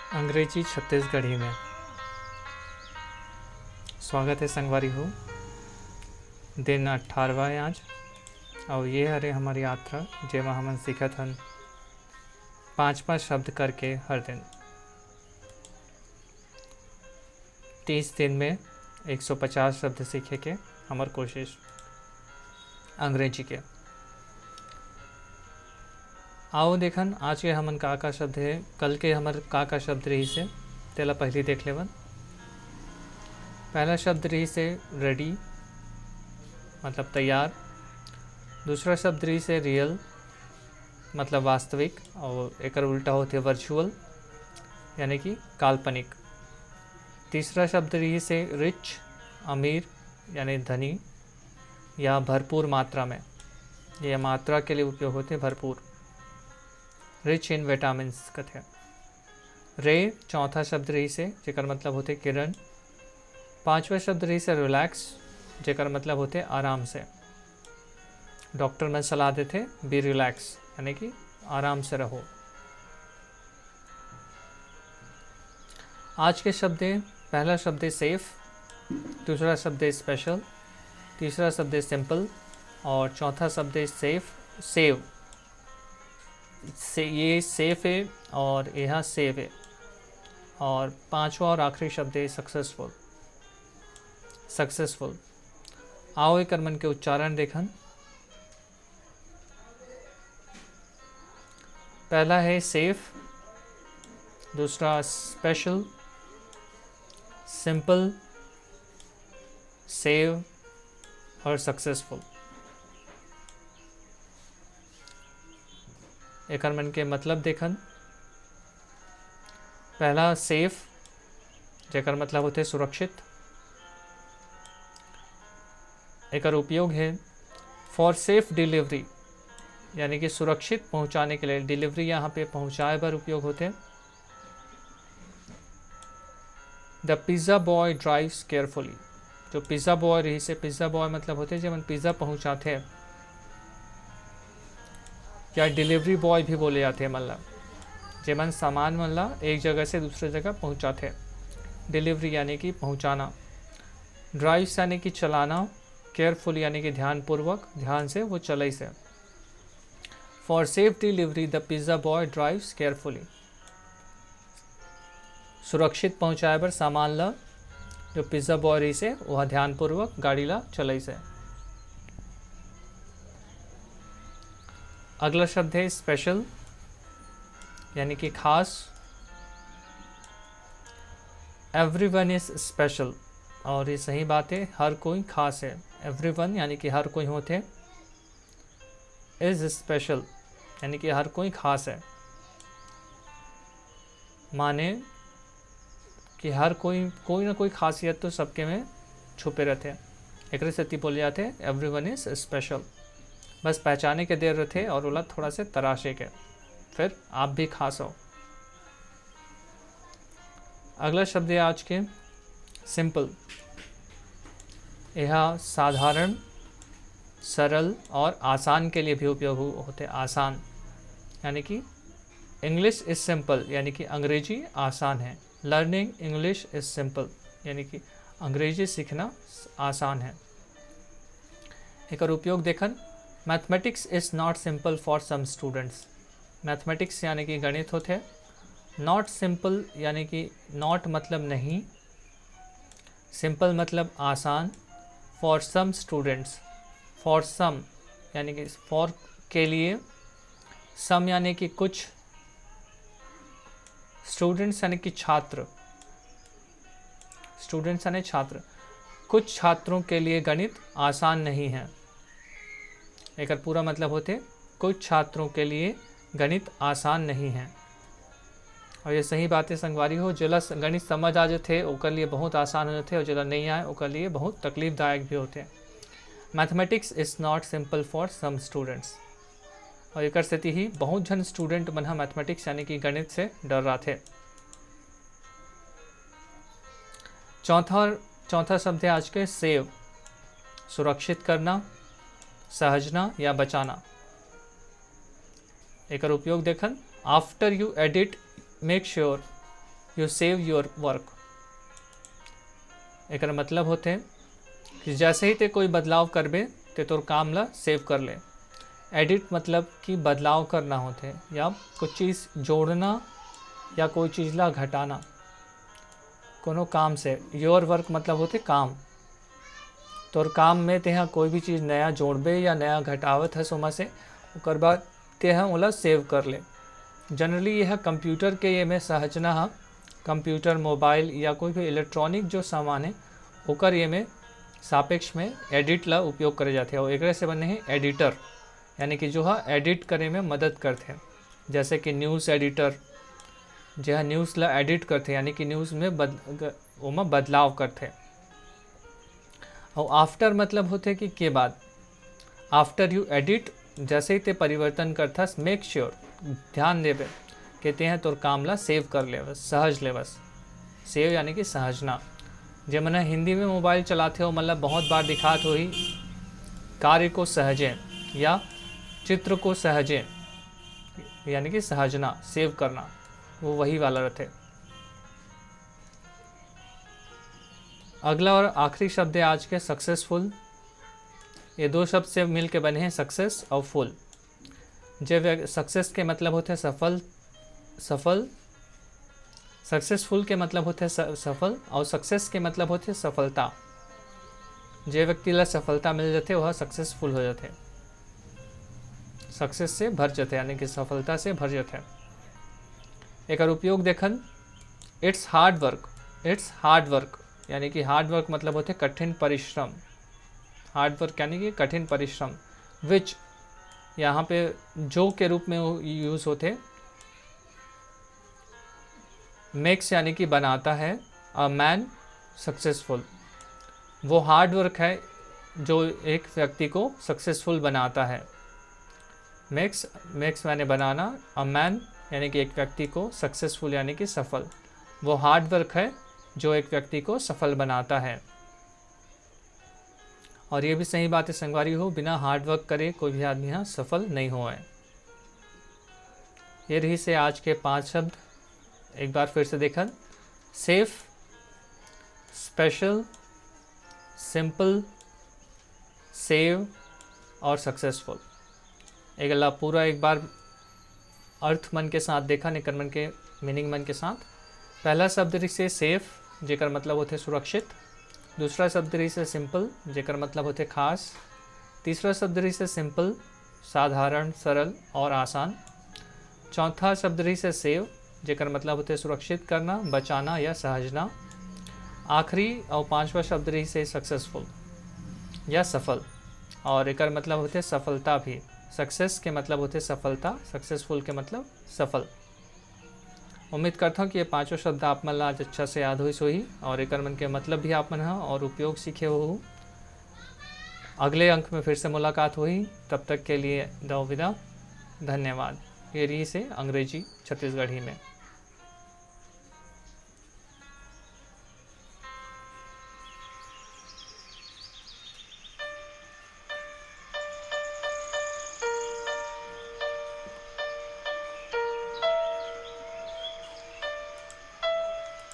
अंग्रेजी छत्तीसगढ़ी में स्वागत है संगवारी हो। दिन 18वां है आज और ये हरे हमारी यात्रा जेमा हमन सीखत हन 5 शब्द करके हर दिन 30 दिन में 150 शब्द सीखे के हमार कोशिश अंग्रेजी के। आओ देखन आज के हमन का शब्द है, कल के हमर का शब्द रही से तेला पहली देख लेवन। पहला शब्द रही से रेडी मतलब तैयार। दूसरा शब्द रही से रियल मतलब वास्तविक और एक उल्टा होते वर्चुअल यानी कि काल्पनिक। तीसरा शब्द रही से रिच अमीर यानी धनी या भरपूर मात्रा में, यह मात्रा के लिए उपयोग होते भरपूर, रिच इन विटामिन्स कथे। रे चौथा शब्द रही से जेकर मतलब होते किरण। पांचवा शब्द रही से रिलैक्स जेकर मतलब होते आराम से। डॉक्टर में सलाह देते बी रिलैक्स यानी कि आराम से रहो। आज के शब्द पहला शब्द है सेफ, दूसरा शब्द है स्पेशल, तीसरा शब्द है सिंपल और चौथा शब्द है सेव। ये सेफ है और यह सेव है। और पांचवा और आखिरी शब्द है सक्सेसफुल। आओ एक मन के उच्चारण देखन। पहला है सेफ, दूसरा स्पेशल, सिंपल, सेव और सक्सेसफुल। एक मन के मतलब देखन। पहला सेफ जेकर मतलब होते सुरक्षित। एक उपयोग है फॉर सेफ डिलीवरी यानी कि सुरक्षित पहुंचाने के लिए। डिलीवरी यहाँ पे पहुंचाए बर उपयोग होते। The pizza boy drives carefully, जो पिज़्ज़ा बॉय रही से पिज़्ज़ा बॉय मतलब होते जब पिज़्ज़ा पहुंचाते हैं, या डिलीवरी बॉय भी बोले जाते हैं, मतलब जेमन सामान मतलब एक जगह से दूसरे जगह पहुंचाते। डिलीवरी यानी कि पहुंचाना। ड्राइव्स यानी कि चलाना। केयरफुल यानी कि ध्यानपूर्वक, ध्यान से वो चलाई से। For safe delivery the pizza boy drives carefully, सुरक्षित पहुंचाए बर सामान ला जो पिज़्ज़ा बॉय रही से वह ध्यानपूर्वक गाड़ी ला चलाई से। अगला शब्द है स्पेशल यानी कि खास। एवरीवन इज स्पेशल, और ये सही बात है, हर कोई खास है। एवरीवन यानी कि हर कोई होते, इज स्पेशल यानी कि हर कोई खास है, माने कि हर कोई ना कोई खासियत तो सबके में छुपे रहते हैं। एक सती बोले जाते हैं एवरीवन इज स्पेशल, बस पहचाने के देर रहते और बोला थोड़ा से तराशे के, फिर आप भी खास हो। अगला शब्द है आज के सिंपल। यह साधारण, सरल और आसान के लिए भी उपयोग होते। आसान यानी कि इंग्लिश इज सिंपल यानी कि अंग्रेजी आसान है। लर्निंग इंग्लिश इज सिंपल यानी कि अंग्रेजी सीखना आसान है। एक और उपयोग देखन। Mathematics is not simple for some students. Mathematics यानी कि गणित होते। नॉट सिंपल यानी कि नॉट मतलब नहीं, सिंपल मतलब आसान। For some students, for some यानी कि फॉर के लिए, सम यानी कि कुछ, स्टूडेंट्स यानी कि छात्र, स्टूडेंट्स यानी छात्र। कुछ छात्रों के लिए गणित आसान नहीं है। एक पूरा मतलब होते कुछ छात्रों के लिए गणित आसान नहीं है। और ये सही बातें संगवारी हो, जिला गणित समझ आ जाते ओकर लिए बहुत आसान हो जाते और जिला नहीं आए ओकर लिए बहुत तकलीफदायक भी होते। Mathematics is not simple for some students, और एक स्थिति ही बहुत जन स्टूडेंट मन मैथमेटिक्स यानी कि गणित से डर रहा थे। चौथा शब्द है आज के सेव, सुरक्षित करना, सहजना या बचाना। एक उपयोग देखन। After you edit make sure you save your work. एक मतलब होते कि जैसे ही ते कोई बदलाव करबे ते तोर काम ला सेव कर ले। एडिट मतलब कि बदलाव करना होते या कुछ चीज़ जोड़ना या कोई चीज़ ला घटाना कोनो काम से। योर वर्क मतलब होते काम। तोर काम में तेहा कोई भी चीज़ नया जोड़बे या नया घटावत है सोमा से ओकर बाद तेहा ओला सेव कर ले। जनरली यह कंप्यूटर के ये में सहजना है। कंप्यूटर मोबाइल या कोई भी इलेक्ट्रॉनिक जो सामान है ओकर ये में सापेक्ष में एडिट ला उपयोग करे जाते हैं और एक से बने हैं एडिटर, यानी कि जो है एडिट करे में मदद करते हैं। जैसे कि न्यूज़ एडिटर जो है न्यूज़ ला एडिट करते यानी कि न्यूज़ में बदलाव करते। और आफ्टर मतलब होते कि के बाद। आफ्टर यू एडिट जैसे ही ते परिवर्तन करता मेक श्योर ध्यान देवे कहते हैं तोर काम ला सेव कर ले बस, सहज ले बस। सेव यानी कि सहजना। जब मैंने हिंदी में मोबाइल चलाते हो मतलब बहुत बार दिखात हो ही कार्य को सहजे या चित्र को सहजे यानी कि सहजना सेव करना, वो वही वाला रहते। अगला और आखिरी शब्द है आज के सक्सेसफुल। ये दो शब्द से मिल के बने हैं सक्सेस और फुल। जब सक्सेस के मतलब होते हैं सफल, सक्सेसफुल के मतलब होते हैं सफल और सक्सेस के मतलब होते हैं सफलता। जे व्यक्ति ला सफलता मिल जाते वह सक्सेसफुल हो जाते, सक्सेस से भर जाते यानी कि सफलता से भर जाते। एक उपयोग देखन इट्स हार्ड वर्क यानी कि हार्ड वर्क मतलब होते कठिन परिश्रम। हार्ड वर्क यानी कि कठिन परिश्रम। विच यहाँ पे जो के रूप में यूज़ होते। मेक्स यानी कि बनाता है अ मैन सक्सेसफुल। वो हार्ड वर्क है जो एक व्यक्ति को सक्सेसफुल बनाता है। मेक्स यानी बनाना, अ मैन यानी कि एक व्यक्ति को सक्सेसफुल यानी कि सफल। वो हार्ड वर्क है जो एक व्यक्ति को सफल बनाता है। और ये भी सही बात है संगवारी हो, बिना हार्ड वर्क करे कोई भी आदमी यहाँ सफल नहीं हुआ है। ये रही से आज के 5 शब्द। एक बार फिर से देखा, सेफ, स्पेशल, सिंपल, सेव और सक्सेसफुल। एक अल्लाह पूरा एक बार अर्थ मन के साथ देखा, निकर मन के मीनिंग मन के साथ। पहला शब्द रही से सेफ जेकर मतलब होते सुरक्षित। दूसरा शब्द रही से सिंपल जेकर मतलब होते खास। तीसरा शब्द रही से सिंपल साधारण, सरल और आसान। चौथा शब्द रही से सेव जेकर मतलब होते सुरक्षित करना, बचाना या सहजना। आखिरी और 5वां शब्द रही से सक्सेसफुल या सफल, और एकर मतलब होते सफलता भी। सक्सेस के मतलब होते सफलता, सक्सेसफुल के मतलब सफल। उम्मीद करता हूँ कि ये 5 शब्द आप मन आज अच्छा से याद हो सोही और एकर मन के मतलब भी आप मन और उपयोग सीखे हो। अगले अंक में फिर से मुलाकात हुई, तब तक के लिए दो विदा। धन्यवाद। ये रही से अंग्रेजी छत्तीसगढ़ी में।